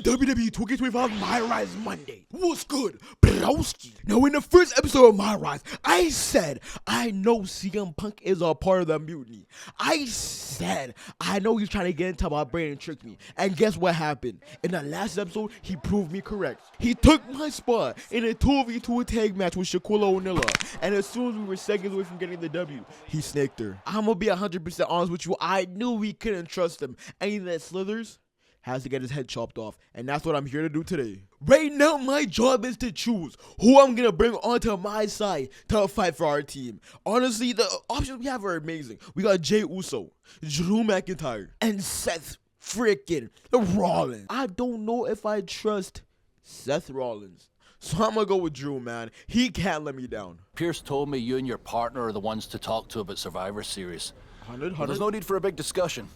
WWE 2K25 MyRise Monday. What's good, Blowski? Now, in the first episode of MyRise, I said I know CM Punk is a part of the mutiny. I said I know he's trying to get into my brain and trick me. And guess what happened? In the last episode, he proved me correct. He took my spot in a 2v2 tag match with Shaquille O'Neal. And as soon as we were seconds away from getting the W, he snaked her. I'm gonna be 100% honest with you. I knew we couldn't trust him. Anything that slithers has to get his head chopped off, and that's what I'm here to do today. Right now, my job is to choose who I'm gonna bring onto my side to fight for our team. Honestly, the options we have are amazing. We got Jey Uso, Drew McIntyre, and Seth freaking Rollins. I don't know if I trust Seth Rollins, so I'm gonna go with Drew, man. He can't let me down. Pierce told me you and your partner are the ones to talk to about Survivor Series. 100. There's no need for a big discussion.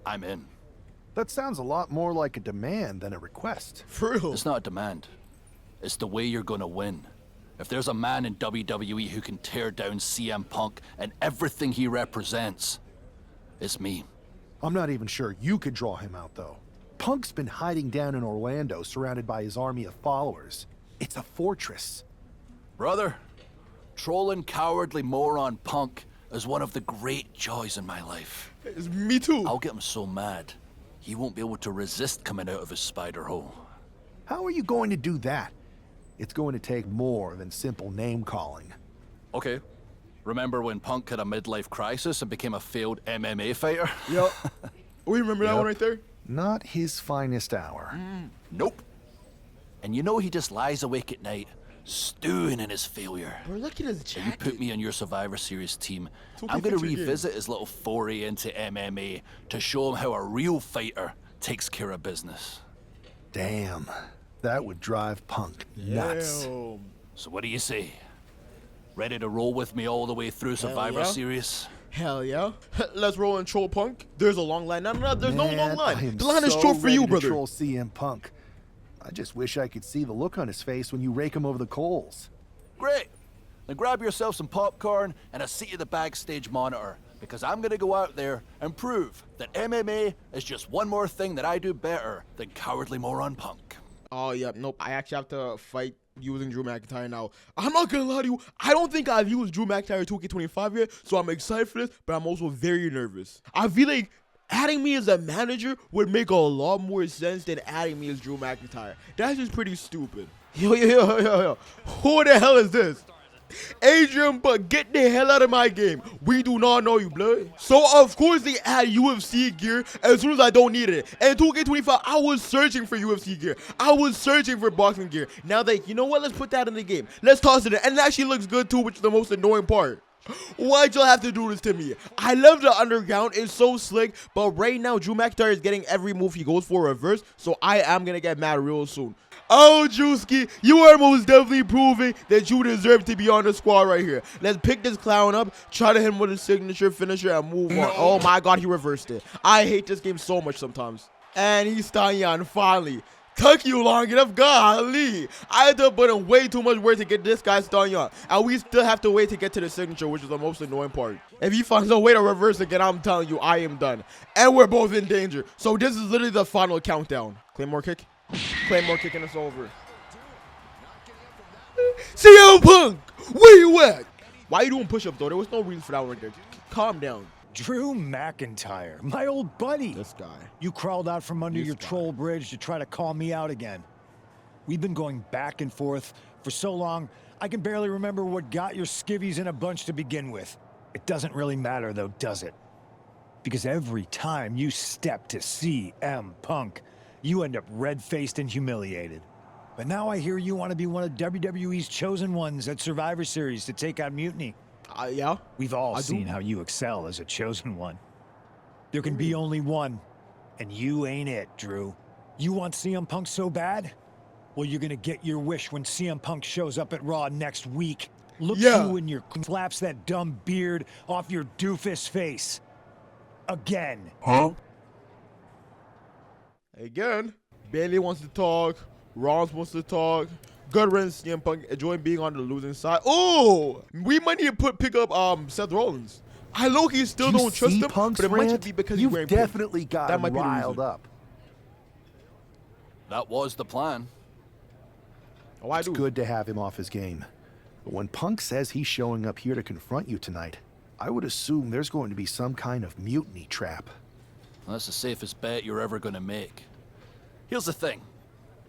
I'm in. That sounds a lot more like a demand than a request. For real. It's not a demand. It's the way you're gonna win. If there's a man in WWE who can tear down CM Punk and everything he represents, it's me. I'm not even sure you could draw him out, though. Punk's been hiding down in Orlando, surrounded by his army of followers. It's a fortress. Brother, trolling cowardly moron Punk is one of the great joys in my life. It's me too. I'll get him so mad, he won't be able to resist coming out of his spider hole. How are you going to do that? It's going to take more than simple name-calling. Okay. Remember when Punk had a midlife crisis and became a failed MMA fighter? Yep. We remember that one right there? Not his finest hour. Nope. And you know he just lies awake at night, stewing in his failure. Bro, look at his jacket. You put me on your Survivor Series team, Okay, I'm going to fix your revisit his little foray into MMA to show him how a real fighter takes care of business. Damn, that would drive Punk nuts. Damn. So what do you say? Ready to roll with me all the way through Survivor yeah. Series? Hell yeah. Let's roll and troll Punk. There's a long line. No, there's no long Man, I line. am The line is so short for ready you, to brother. troll CM Punk. I just wish I could see the look on his face when you rake him over the coals. Great. Then grab yourself some popcorn and a seat at the backstage monitor, because I'm going to go out there and prove that MMA is just one more thing that I do better than cowardly moron Punk. Oh, yeah. Nope. I actually have to fight using Drew McIntyre now. I'm not going to lie to you. I don't think I've used Drew McIntyre 2K25 yet, so I'm excited for this, but I'm also very nervous. I feel like adding me as a manager would make a lot more sense than adding me as Drew McIntyre. That's just pretty stupid. Yo. Who the hell is this? Adrian, but get the hell out of my game. We do not know you, blood. So, of course, they add UFC gear as soon as I don't need it. And 2K25, I was searching for UFC gear. I was searching for boxing gear. Now they, you know what? Let's put that in the game. Let's toss it in. And it actually looks good, too, which is the most annoying part. Why'd y'all have to do this to me? I love the underground. It's so slick. But right now, Drew McIntyre is getting every move he goes for reverse. So I am going to get mad real soon. Oh, Drewski, you are most definitely proving that you deserve to be on the squad right here. Let's pick this clown up, try to hit him with a signature finisher, and move on. Oh, my God, he reversed it. I hate this game so much sometimes. And he's Stanyan, finally. Took you long enough, golly. I had to put in way too much work to get this guy Stanyan. And we still have to wait to get to the signature, which is the most annoying part. If he finds a way to reverse again, I'm telling you, I am done. And we're both in danger. So this is literally the final countdown. Claymore kick. Claymore kick and it's over. CM Punk, where you at? Why are you doing push-ups, though? There was no reason for that one right there. Calm down. Drew McIntyre, my old buddy. This guy. You crawled out from under your troll bridge to try to call me out again. We've been going back and forth for so long, I can barely remember what got your skivvies in a bunch to begin with. It doesn't really matter, though, does it? Because every time you step to CM Punk, you end up red-faced and humiliated. But now I hear you want to be one of WWE's chosen ones at Survivor Series to take out Mutiny. Yeah. We've all seen how you excel as a chosen one. There can be only one, and you ain't it, Drew. You want CM Punk so bad? Well, you're gonna get your wish when CM Punk shows up at Raw next week. Look you and your slaps that dumb beard off your doofus face. Again. Huh? Again. Bailey wants to talk. Rollins wants to talk. Good riddance, CM Punk enjoying being on the losing side. Oh, we might need to pick up Seth Rollins. I low-key still don't trust him, Punk's but it might rant? just be because he's You've wearing definitely pink. got That might be the riled reason. up. That was the plan. Oh, I It's do. good to have him off his game. But when Punk says he's showing up here to confront you tonight, I would assume there's going to be some kind of mutiny trap. That's the safest bet you're ever going to make. Here's the thing.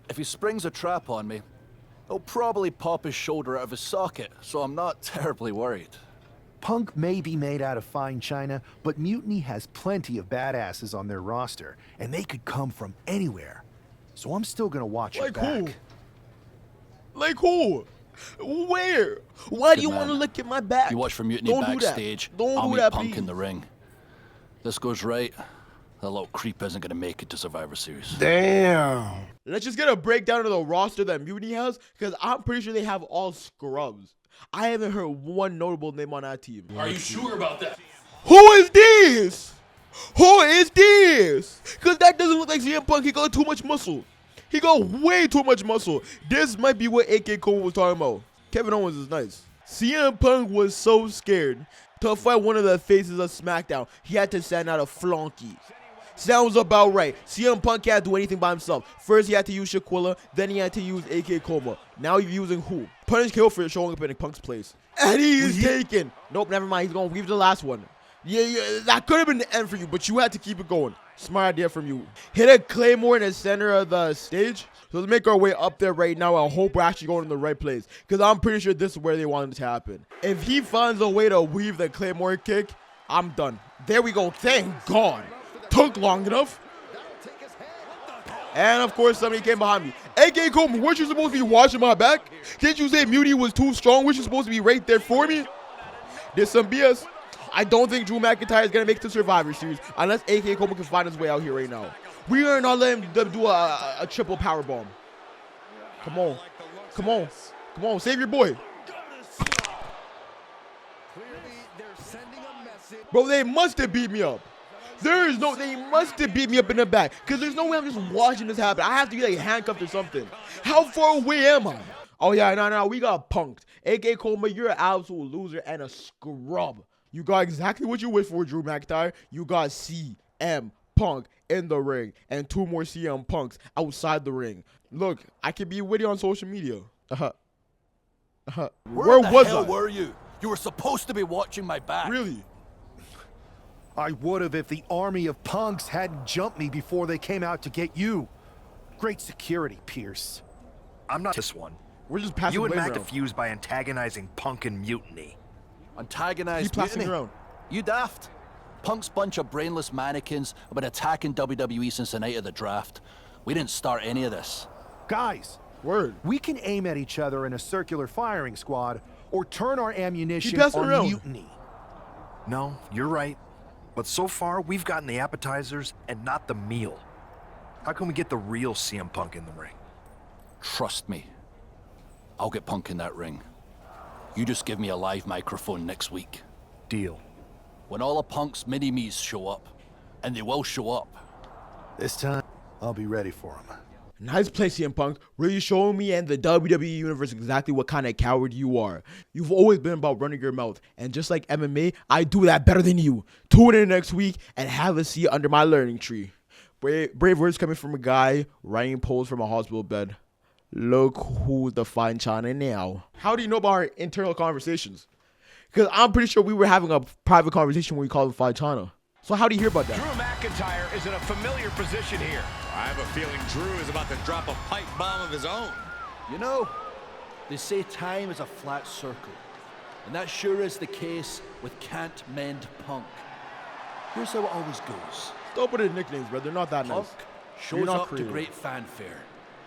If he springs a trap on me, he'll probably pop his shoulder out of his socket, so I'm not terribly worried. Punk may be made out of fine china, but Mutiny has plenty of badasses on their roster, and they could come from anywhere. So I'm still gonna watch your Like back. who? Like who? Where? Why do you man. want to look at my back? You watch for Mutiny Don't do that. backstage, Don't I'll do meet that, Punk please. in the ring. This goes right, that little creep isn't going to make it to Survivor Series. Damn. Let's just get a breakdown of the roster that Mutiny has, because I'm pretty sure they have all scrubs. I haven't heard one notable name on that team. Are you sure about that? Who is this? Who is this? Because that doesn't look like CM Punk. He got too much muscle. He got way too much muscle. This might be what AkaCoMa was talking about. Kevin Owens is nice. CM Punk was so scared to fight one of the faces of SmackDown. He had to send out a flunky. Sounds about right. CM Punk can't do anything by himself. First, he had to use Shaquilla. Then he had to use AkaCoMa. Now you're using who? Punish Kill for showing up in Punk's place. And he's taken. Nope, never mind. He's going to weave the last one. Yeah, that could have been the end for you, but you had to keep it going. Smart idea from you. Hit a Claymore in the center of the stage. So let's make our way up there right now. I hope we're actually going in the right place, because I'm pretty sure this is where they wanted it to happen. If he finds a way to weave the Claymore kick, I'm done. There we go. Thank God. Took long enough. And of course, somebody came behind me. AkaCoMa, weren't you supposed to be watching my back? Didn't you say Mutiny was too strong? Weren't you supposed to be right there for me? There's some BS. I don't think Drew McIntyre is going to make it to Survivor Series unless AkaCoMa can find his way out here right now. We are not letting them do a triple power bomb. Come on. Come on. Come on. Save your boy. Bro, they must have beat me up. They must have beat me up in the back, because there's no way I'm just watching this happen. I have to be like handcuffed or something. How far away am I? Oh yeah, no, we got punked. AkaCoMa, you're an absolute loser and a scrub. You got exactly what you wished for, Drew McIntyre. You got CM Punk in the ring and 2 more CM Punks outside the ring. Look, I can be witty on social media. Where the was hell I? were you? You were supposed to be watching my back. Really? I would have if the army of punks hadn't jumped me before they came out to get you. Great security, Pierce. I'm not this one. We're just passing You and blame Mac around. defused by antagonizing Punk and Mutiny. Antagonized Keep passing Mutiny? around. You daft. Punk's bunch of brainless mannequins have been attacking WWE since the night of the draft. We didn't start any of this. Guys, Word. we can aim at each other in a circular firing squad or turn our ammunition passing on around. Mutiny. No, you're right. But so far, we've gotten the appetizers and not the meal. How can we get the real CM Punk in the ring? Trust me. I'll get Punk in that ring. You just give me a live microphone next week. Deal. When all of Punk's mini-me's show up, and they will show up. This time, I'll be ready for him. Nice play, CM Punk. Really showing me and the WWE Universe exactly what kind of coward you are. You've always been about running your mouth. And just like MMA, I do that better than you. Tune in next week and have a seat under my learning tree. Brave words coming from a guy writing posts from a hospital bed. Look who's the fine china now. How do you know about our internal conversations? Because I'm pretty sure we were having a private conversation when we called him fine china. So how do you hear about that? Drew McIntyre is in a familiar position here. I have a feeling Drew is about to drop a pipe bomb of his own. You know, they say time is a flat circle. And that sure is the case with Can't Mend Punk. Here's how it always goes. Stop with the nicknames, bro. They're not that Punk nice. shows You're not up to creative. great fanfare.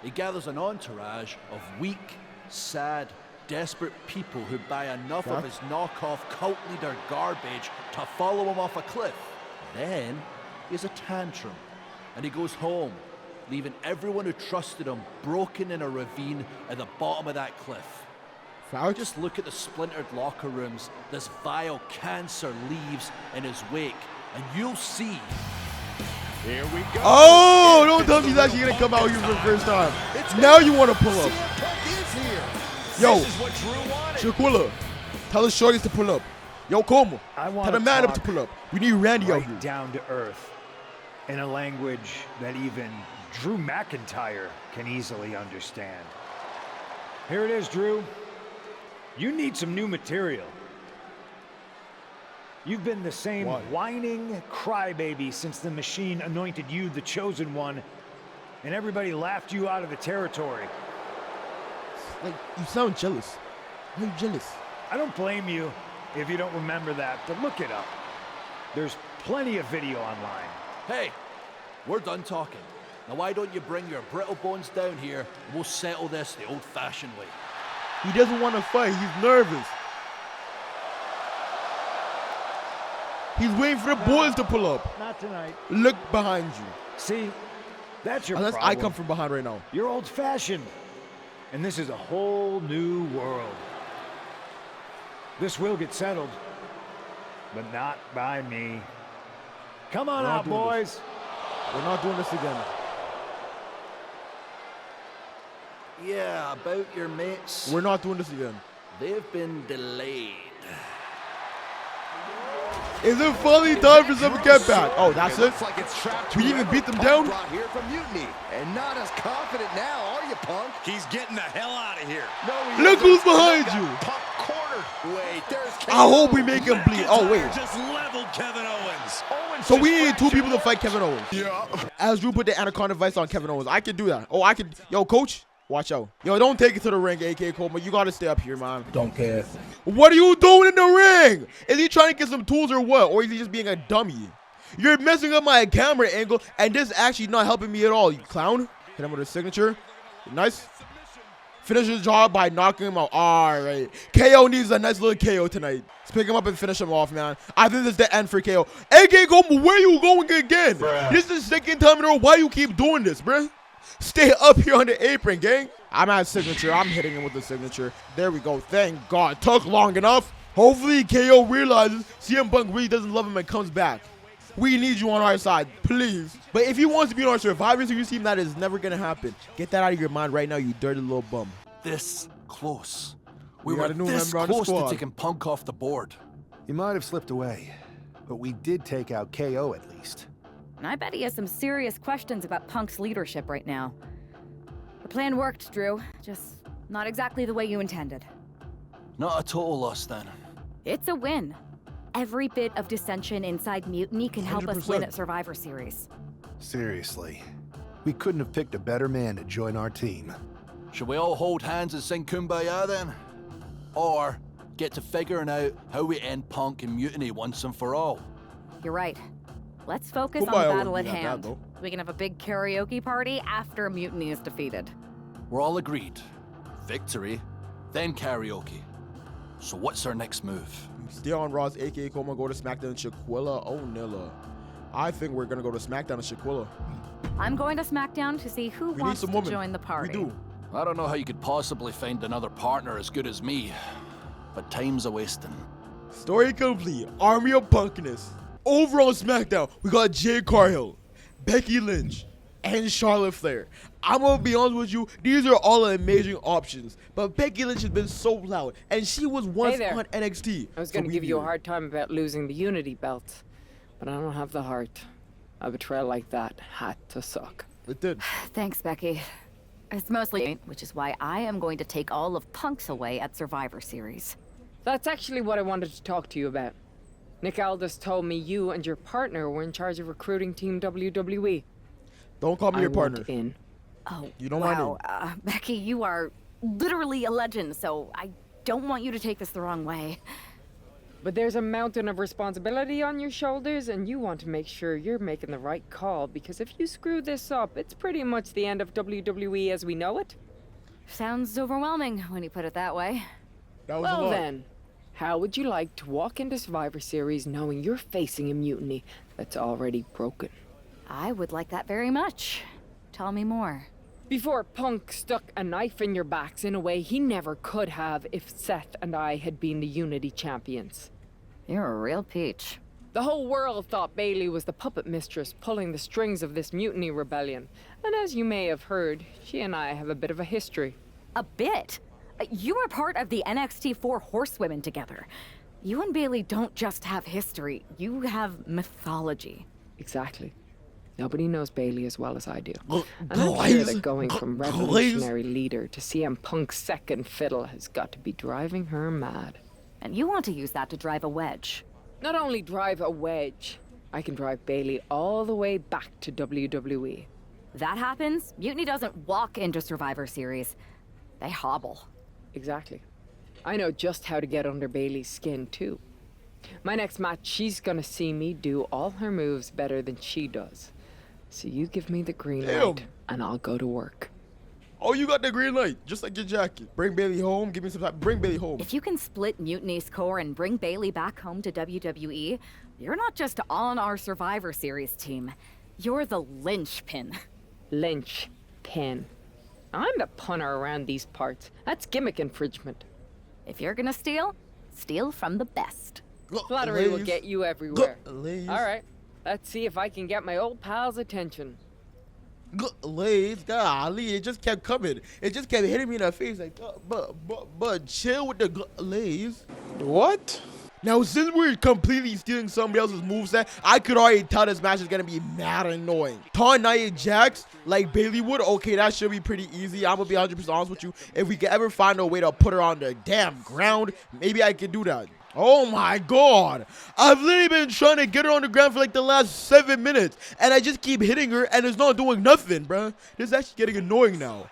He gathers an entourage of weak, sad, desperate people who buy enough of his knockoff cult leader garbage to follow him off a cliff. Then he has a tantrum and he goes home, leaving everyone who trusted him broken in a ravine at the bottom of that cliff. Just look at the splintered locker rooms this vile cancer leaves in his wake, and you'll see. Here we go. Oh, don't tell me he's actually going to come out here for the first time. Now you want to pull up. Yo, This is what Drew wanted. Shaquilla, tell the shorties to pull up. Yo, Como, I tell want the man up to pull up. We need Randy out right here. down to earth in a language that even Drew McIntyre can easily understand. Here it is, Drew. You need some new material. You've been the same whining crybaby since the Machine anointed you the Chosen One, and everybody laughed you out of the territory. Like, you sound jealous. Why are you jealous? I don't blame you if you don't remember that, but look it up. There's plenty of video online. Hey, we're done talking. Now why don't you bring your brittle bones down here and we'll settle this the old-fashioned way. He doesn't want to fight. He's nervous. He's waiting for the boys to pull up. Not tonight. Look behind you. See, that's your Unless problem. I come from behind right now. You're old-fashioned, and this is a whole new world. This will get settled, but not by me. Come on out, boys. We're not doing this again. Yeah, about your mates. We're not doing this again. They've been delayed. Is it finally time for some get back? Oh, that's it? Looks like it's trapped We even beat them Punk down? brought here from Mutiny. And not as confident now, are you, Punk? He's getting the hell out of here. No, he Look isn't. who's behind Got you. Punk cornered. Wait, there's I hope we make him bleed. Oh, wait. Just leveled Kevin Owens. So we need two people to fight Kevin Owens. Yeah. As Drew put the Anaconda Vice on Kevin Owens. I can do that. Oh, I can. Yo, coach, watch out. Yo, don't take it to the ring, AkaCoMa. You got to stay up here, man. Don't care. What are you doing in the ring? Is he trying to get some tools or what? Or is he just being a dummy? You're messing up my camera angle, and this is actually not helping me at all, you clown. Hit him with a signature. Nice. Finish his job by knocking him out. All right. KO needs a nice little KO tonight. Let's pick him up and finish him off, man. I think this is the end for KO. AkaCoMa, where you going again? Bruh. This is the second time in a row. Why you keep doing this, bruh? Stay up here on the apron, gang. I'm at signature. I'm hitting him with the signature. There we go. Thank God. Took long enough. Hopefully, KO realizes CM Punk really doesn't love him and comes back. We need you on our side, please. But if he wants to be on our Survivor Series team, that is never going to happen. Get that out of your mind right now, you dirty little bum. This close. We got were a new this member on the close to squad. taking Punk off the board. He might have slipped away, but we did take out KO at least. And I bet he has some serious questions about Punk's leadership right now. The plan worked, Drew. Just not exactly the way you intended. Not a total loss then. It's a win. Every bit of dissension inside Mutiny can help us win 100%. at Survivor Series. Seriously, we couldn't have picked a better man to join our team. Should we all hold hands and sing Kumbaya then? Or get to figuring out how we end Punk and Mutiny once and for all? You're right. Let's focus on Kumbaya the battle at wouldn't be that bad, hand. though. We can have a big karaoke party after Mutiny is defeated. We're all agreed. Victory, then karaoke. So what's our next move? Stay on Raw's AkaCoMa, go to SmackDown and Shaquilla O'Neal. I think we're going to go to SmackDown and Shaquilla. I'm going to SmackDown to see who We need wants some to women. join the party. We do. I don't know how you could possibly find another partner as good as me, but time's a wasting. Story complete. Army of Punkness. Over on SmackDown, we got Jade Cargill, Becky Lynch, and Charlotte Flair. I'm gonna be honest with you, these are all amazing options. But Becky Lynch has been so loud, and she was once there. on NXT. I was going to give you a hard time about losing the Unity belt, but I don't have the heart. A betrayal like that had to suck. It did. Thanks, Becky. It's mostly, which is why I am going to take all of Punk's away at Survivor Series. That's actually what I wanted to talk to you about. Nick Aldis told me you and your partner were in charge of recruiting Team WWE. Don't call me your partner. In. Oh, You know my wow. name. Becky, you are literally a legend, so I don't want you to take this the wrong way. But there's a mountain of responsibility on your shoulders, and you want to make sure you're making the right call, because if you screw this up, it's pretty much the end of WWE as we know it. Sounds overwhelming when you put it that way. That was a Well lot. then, how would you like to walk into Survivor Series knowing you're facing a mutiny that's already broken? I would like that very much. Tell me more. Before Punk stuck a knife in your backs in a way he never could have if Seth and I had been the Unity champions. You're a real peach. The whole world thought Bailey was the puppet mistress pulling the strings of this mutiny rebellion. And as you may have heard, she and I have a bit of a history. A bit? You were part of the NXT 4 Horsewomen together. You and Bailey don't just have history, you have mythology. Exactly. Nobody knows Bailey as well as I do. And I'm sure Glaze. that going from revolutionary leader to CM Punk's second fiddle has got to be driving her mad. And you want to use that to drive a wedge. Not only drive a wedge, I can drive Bailey all the way back to WWE. That happens, Mutiny doesn't walk into Survivor Series. They hobble. Exactly. I know just how to get under Bailey's skin, too. My next match, she's gonna see me do all her moves better than she does. So you give me the green light, and I'll go to work. Oh, you got the green light, just like your jacket. Bring Bailey home, give me some time. Bring Bailey home. If you can split Mutiny's core and bring Bailey back home to WWE, you're not just on our Survivor Series team. You're the linchpin. Linchpin. I'm the punter around these parts. That's gimmick infringement. If you're gonna steal, steal from the best. Flattery will get you everywhere. Glaze. All right, let's see if I can get my old pal's attention. Glaze, golly, it just kept coming. It just kept hitting me in the face like, but chill with the Glaze. What? Now, since we're completely stealing somebody else's moveset, I could already tell this match is gonna be mad annoying. Taunt Nia Jax like Bailey would, okay, that should be pretty easy. I'm gonna be 100% honest with you. If we can ever find a way to put her on the damn ground, maybe I can do that. Oh my god, I've literally been trying to get her on the ground for like the last 7 minutes, and I just keep hitting her and it's not doing nothing, bruh. This is actually getting annoying now.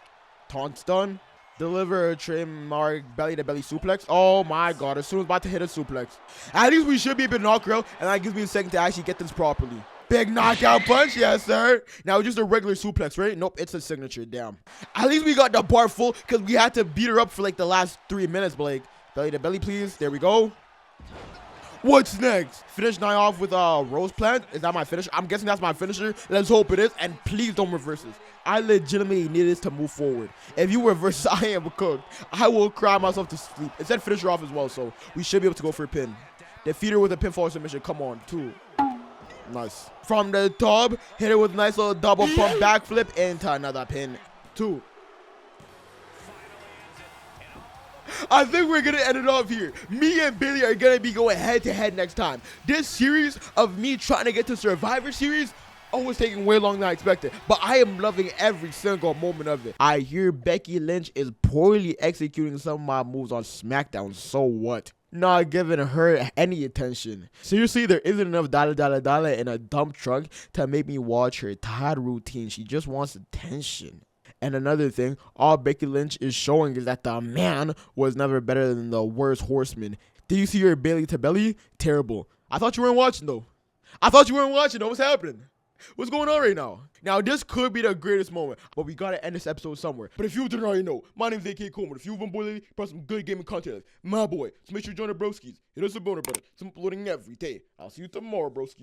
Taunt stun, deliver a trademark belly to belly suplex. Oh my god, as soon as I'm about to hit a suplex. At least we should be able to knock her out, and that gives me a second to actually get this properly. Big knockout punch, yes sir. Now just a regular suplex, right? Nope, it's a signature, damn. At least we got the bar full, because we had to beat her up for like the last 3 minutes, Blake. Belly to belly, please. There we go. What's next? Finish Nia off with a rose plant. Is that my finisher? I'm guessing that's my finisher. Let's hope it is. And please don't reverse this. I legitimately need this to move forward. If you reverse, I am cooked. I will cry myself to sleep. It said finish her off as well, so we should be able to go for a pin. Defeat her with a pinfall submission. Come on, 2. Nice. From the top, hit her with a nice little double pump backflip into another pin. 2. I think we're gonna end it off here. Me and Bailey are gonna be going head to head next time. This series of me trying to get to Survivor Series was taking way longer than I expected, but I am loving every single moment of it. I hear Becky Lynch is poorly executing some of my moves on SmackDown, so what? Not giving her any attention. Seriously, there isn't enough dollar in a dump truck to make me watch her tired routine. She just wants attention. And another thing, all Becky Lynch is showing is that the man was never better than the worst horseman. Did you see her belly to belly? Terrible. I thought you weren't watching though. What's happening? What's going on right now? Now, this could be the greatest moment, but we gotta end this episode somewhere. But if you didn't already know, my name is AkaCoMa. If you've been boy for some good gaming content, my boy. So make sure you join the broskies. Hit us a boner button. I'm uploading every day. I'll see you tomorrow, broskies.